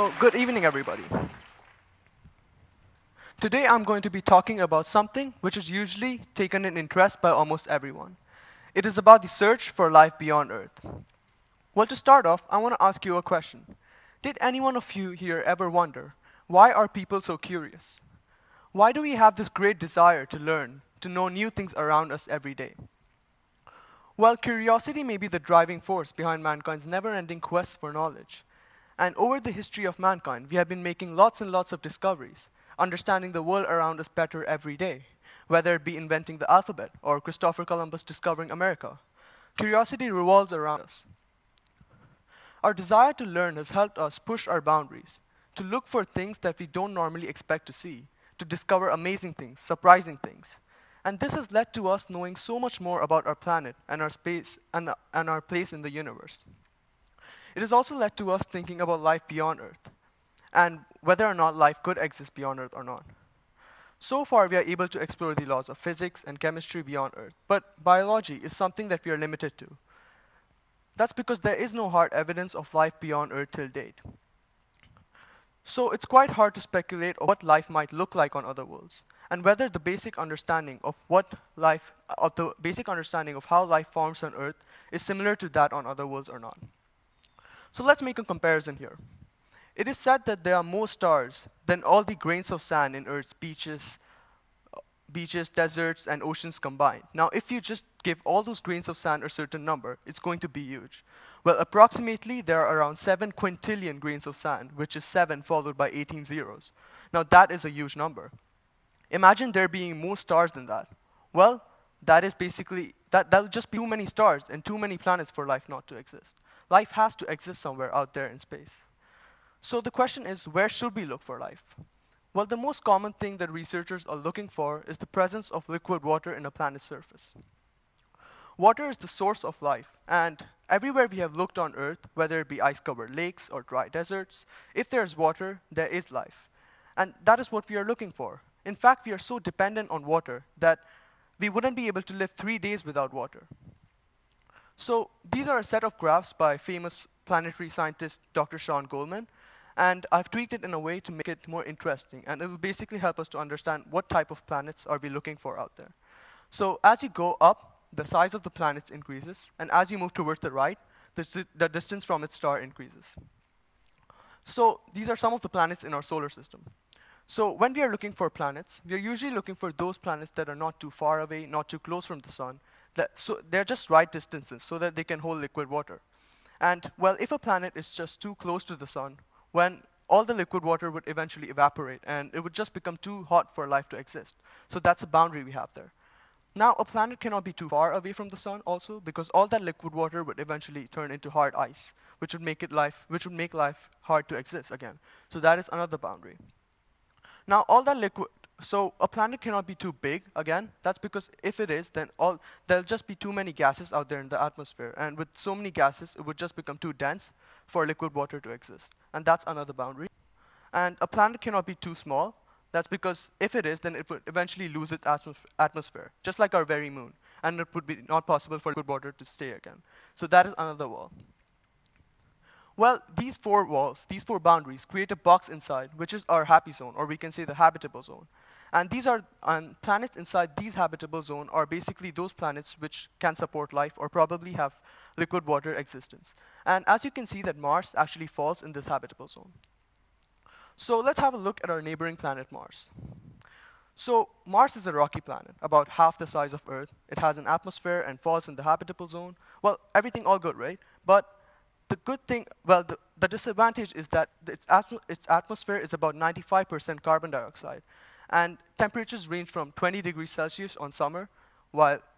So, good evening, everybody. Today, I'm going to be talking about something which is usually taken in interest by almost everyone. It is about the search for life beyond Earth. Well, to start off, I want to ask you a question. Did any one of you here ever wonder, why are people so curious? Why do we have this great desire to learn, to know new things around us every day? Well, curiosity may be the driving force behind mankind's never-ending quest for knowledge. And over the history of mankind, we have been making lots and lots of discoveries, understanding the world around us better every day, whether it be inventing the alphabet or Christopher Columbus discovering America. Curiosity revolves around us. Our desire to learn has helped us push our boundaries, to look for things that we don't normally expect to see, to discover amazing things, surprising things. And this has led to us knowing so much more about our planet and our space and our place in the universe. It has also led to us thinking about life beyond Earth, and whether or not life could exist beyond Earth or not. So far, we are able to explore the laws of physics and chemistry beyond Earth, but biology is something that we are limited to. That's because there is no hard evidence of life beyond Earth till date. So it's quite hard to speculate on what life might look like on other worlds, and whether the basic understanding of how life forms on Earth is similar to that on other worlds or not. So let's make a comparison here. It is said that there are more stars than all the grains of sand in Earth's beaches, deserts, and oceans combined. Now, if you just give all those grains of sand a certain number, it's going to be huge. Well, approximately, there are around 7 quintillion grains of sand, which is 7 followed by 18 zeros. Now, that is a huge number. Imagine there being more stars than that. Well, that'll just be too many stars and too many planets for life not to exist. Life has to exist somewhere out there in space. So the question is, where should we look for life? Well, the most common thing that researchers are looking for is the presence of liquid water in a planet's surface. Water is the source of life, and everywhere we have looked on Earth, whether it be ice-covered lakes or dry deserts, if there's water, there is life. And that is what we are looking for. In fact, we are so dependent on water that we wouldn't be able to live 3 days without water. So these are a set of graphs by famous planetary scientist Dr. Sean Goldman, and I've tweaked it in a way to make it more interesting, and it will basically help us to understand what type of planets are we looking for out there. So as you go up, the size of the planets increases, and as you move towards the right, the distance from its star increases. So these are some of the planets in our solar system. So when we are looking for planets, we are usually looking for those planets that are not too far away, not too close from the sun, so they're just right distances so that they can hold liquid water. And well, if a planet is just too close to the sun, when all the liquid water would eventually evaporate, and it would just become too hot for life to exist. So that's a boundary we have there. Now, a planet cannot be too far away from the sun also, because all that liquid water would eventually turn into hard ice, which would make life hard to exist again. So that is another boundary. Now, so a planet cannot be too big, again. That's because if it is, then there'll just be too many gases out there in the atmosphere. And with so many gases, it would just become too dense for liquid water to exist. And that's another boundary. And a planet cannot be too small. That's because if it is, then it would eventually lose its atmosphere, just like our very moon. And it would be not possible for liquid water to stay again. So that is another wall. Well, these 4 walls, these 4 boundaries, create a box inside, which is our happy zone, or we can say the habitable zone. And planets inside these habitable zone are basically those planets which can support life or probably have liquid water existence. And as you can see, that Mars actually falls in this habitable zone. So let's have a look at our neighboring planet, Mars. So Mars is a rocky planet, about half the size of Earth. It has an atmosphere and falls in the habitable zone. Well, everything all good, right? But the good thing, well, the disadvantage is that its atmosphere is about 95% carbon dioxide. And temperatures range from 20 degrees Celsius on summer,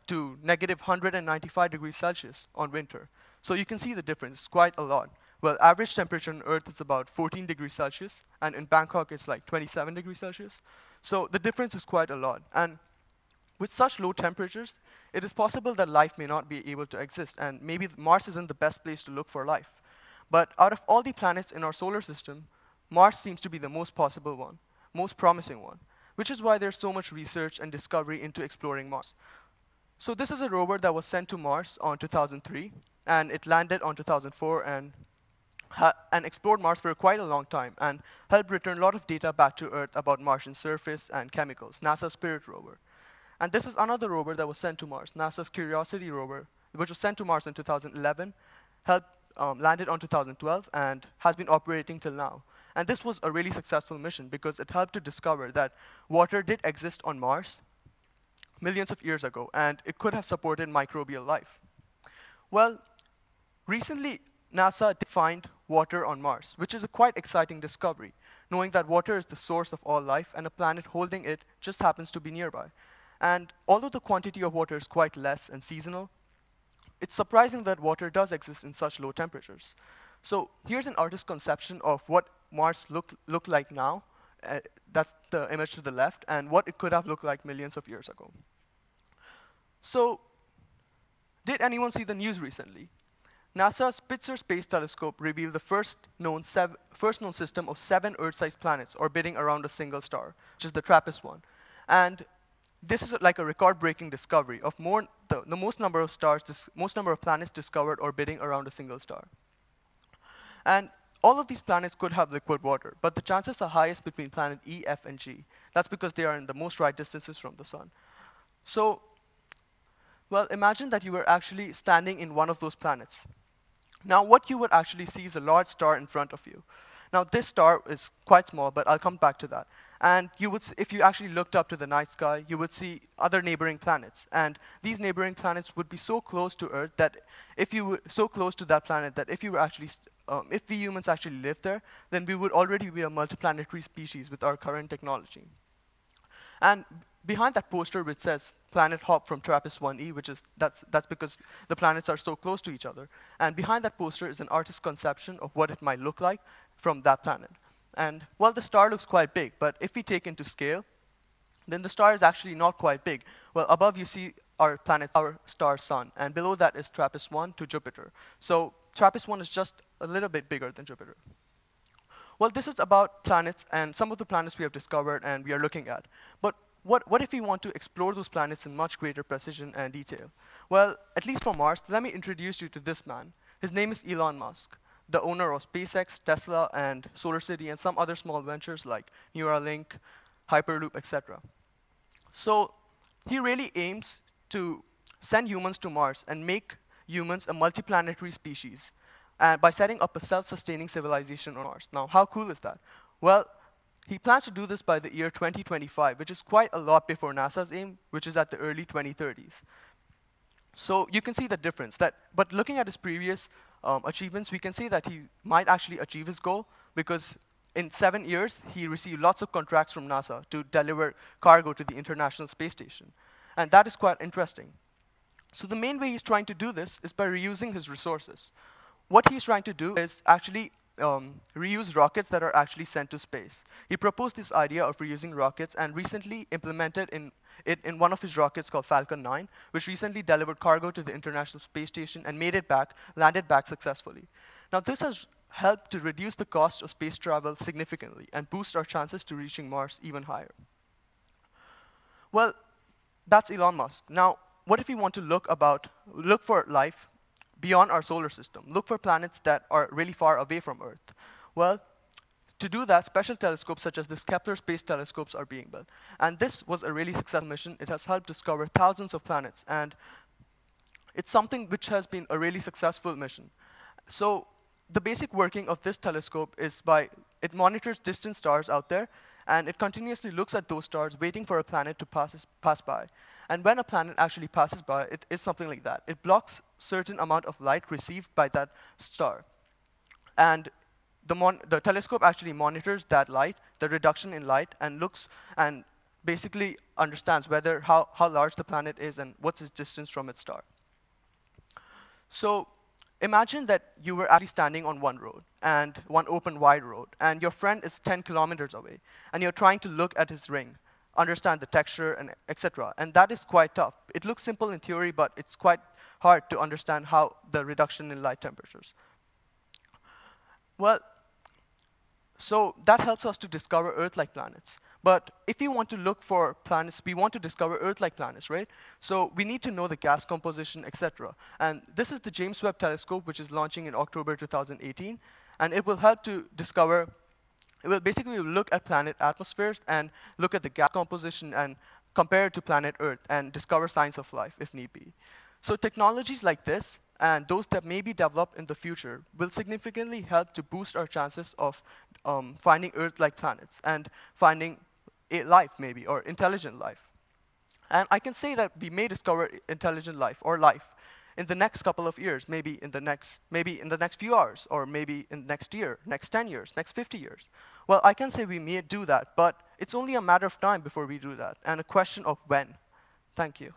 to negative 195 degrees Celsius on winter. So you can see the difference, it's quite a lot. Well, average temperature on Earth is about 14 degrees Celsius, and in Bangkok it's like 27 degrees Celsius. So the difference is quite a lot. And with such low temperatures, it is possible that life may not be able to exist, and maybe Mars isn't the best place to look for life. But out of all the planets in our solar system, Mars seems to be the most possible one, most promising one, which is why there's so much research and discovery into exploring Mars. So this is a rover that was sent to Mars on 2003, and it landed on 2004, and and explored Mars for quite a long time and helped return a lot of data back to Earth about Martian surface and chemicals, NASA's Spirit rover. And this is another rover that was sent to Mars, NASA's Curiosity rover, which was sent to Mars in 2011, landed on 2012, and has been operating till now. And this was a really successful mission because it helped to discover that water did exist on Mars millions of years ago, and it could have supported microbial life. Well, recently, NASA defined water on Mars, which is a quite exciting discovery, knowing that water is the source of all life and a planet holding it just happens to be nearby. And although the quantity of water is quite less and seasonal, it's surprising that water does exist in such low temperatures. So here's an artist's conception of what Mars looked like now. That's the image to the left, and what it could have looked like millions of years ago. So did anyone see the news recently? NASA's Spitzer Space Telescope revealed the first known system of 7 Earth-sized planets orbiting around a single star, which is the TRAPPIST-1. And this is like a record-breaking discovery of the most number of most number of planets discovered orbiting around a single star. And all of these planets could have liquid water, but the chances are highest between planet E, F, and G. That's because they are in the most right distances from the sun. So, well, imagine that you were actually standing in one of those planets. Now, what you would actually see is a large star in front of you. Now, this star is quite small, but I'll come back to that. And if you actually looked up to the night sky, you would see other neighboring planets. And these neighboring planets would be so close to Earth that if you were so close to that planet that if we humans actually lived there, then we would already be a multiplanetary species with our current technology. And behind that poster which says planet hop from TRAPPIST-1e, that's because the planets are so close to each other. And behind that poster is an artist's conception of what it might look like from that planet. And well, the star looks quite big, but if we take into scale, then the star is actually not quite big. Well, above you see our planet, our star sun, and below that is TRAPPIST-1 to Jupiter. So TRAPPIST-1 is just a little bit bigger than Jupiter. Well, this is about planets and some of the planets we have discovered and we are looking at. But what if we want to explore those planets in much greater precision and detail? Well, at least for Mars, let me introduce you to this man. His name is Elon Musk, the owner of SpaceX, Tesla, and SolarCity, and some other small ventures like Neuralink, Hyperloop, etc. So he really aims to send humans to Mars and make humans a multiplanetary species by setting up a self-sustaining civilization on Mars. Now, how cool is that? Well, he plans to do this by the year 2025, which is quite a lot before NASA's aim, which is at the early 2030s. So you can see the difference. But looking at his previous achievements, we can see that he might actually achieve his goal, because in 7 years, he received lots of contracts from NASA to deliver cargo to the International Space Station. And that is quite interesting. So the main way he's trying to do this is by reusing his resources. What he's trying to do is actually reuse rockets that are actually sent to space. He proposed this idea of reusing rockets and recently implemented in one of his rockets called Falcon 9, which recently delivered cargo to the International Space Station and landed back successfully. Now, this has helped to reduce the cost of space travel significantly and boost our chances to reaching Mars even higher. Well, that's Elon Musk. Now, what if we want to look for life beyond our solar system, look for planets that are really far away from Earth? Well, to do that, special telescopes such as this Kepler Space Telescopes are being built. And this was a really successful mission. It has helped discover thousands of planets. And it's something which has been a really successful mission. So the basic working of this telescope is it monitors distant stars out there, and it continuously looks at those stars, waiting for a planet to pass by. And when a planet actually passes by, it is something like that. It blocks certain amount of light received by that star. And the telescope actually monitors that light, the reduction in light, and looks and basically understands how large the planet is and what's its distance from its star. So imagine that you were actually standing on one road, and one open, wide road, and your friend is 10 kilometers away, and you're trying to look at his ring, understand the texture, and etc. And that is quite tough. It looks simple in theory, but it's quite hard to understand how the reduction in light temperatures. Well, so that helps us to discover Earth-like planets. But if we want to look for planets, we want to discover Earth-like planets, right? So we need to know the gas composition, etc. And this is the James Webb Telescope, which is launching in October 2018. And it will help to discover, it will basically look at planet atmospheres and look at the gas composition and compare it to planet Earth and discover signs of life if need be. So technologies like this and those that may be developed in the future will significantly help to boost our chances of finding Earth-like planets and finding life maybe, or intelligent life. And I can say that we may discover intelligent life or life in the next couple of years, maybe in the next few hours, or maybe in next year, next 10 years, next 50 years. Well, I can say we may do that, but it's only a matter of time before we do that, and a question of when. Thank you.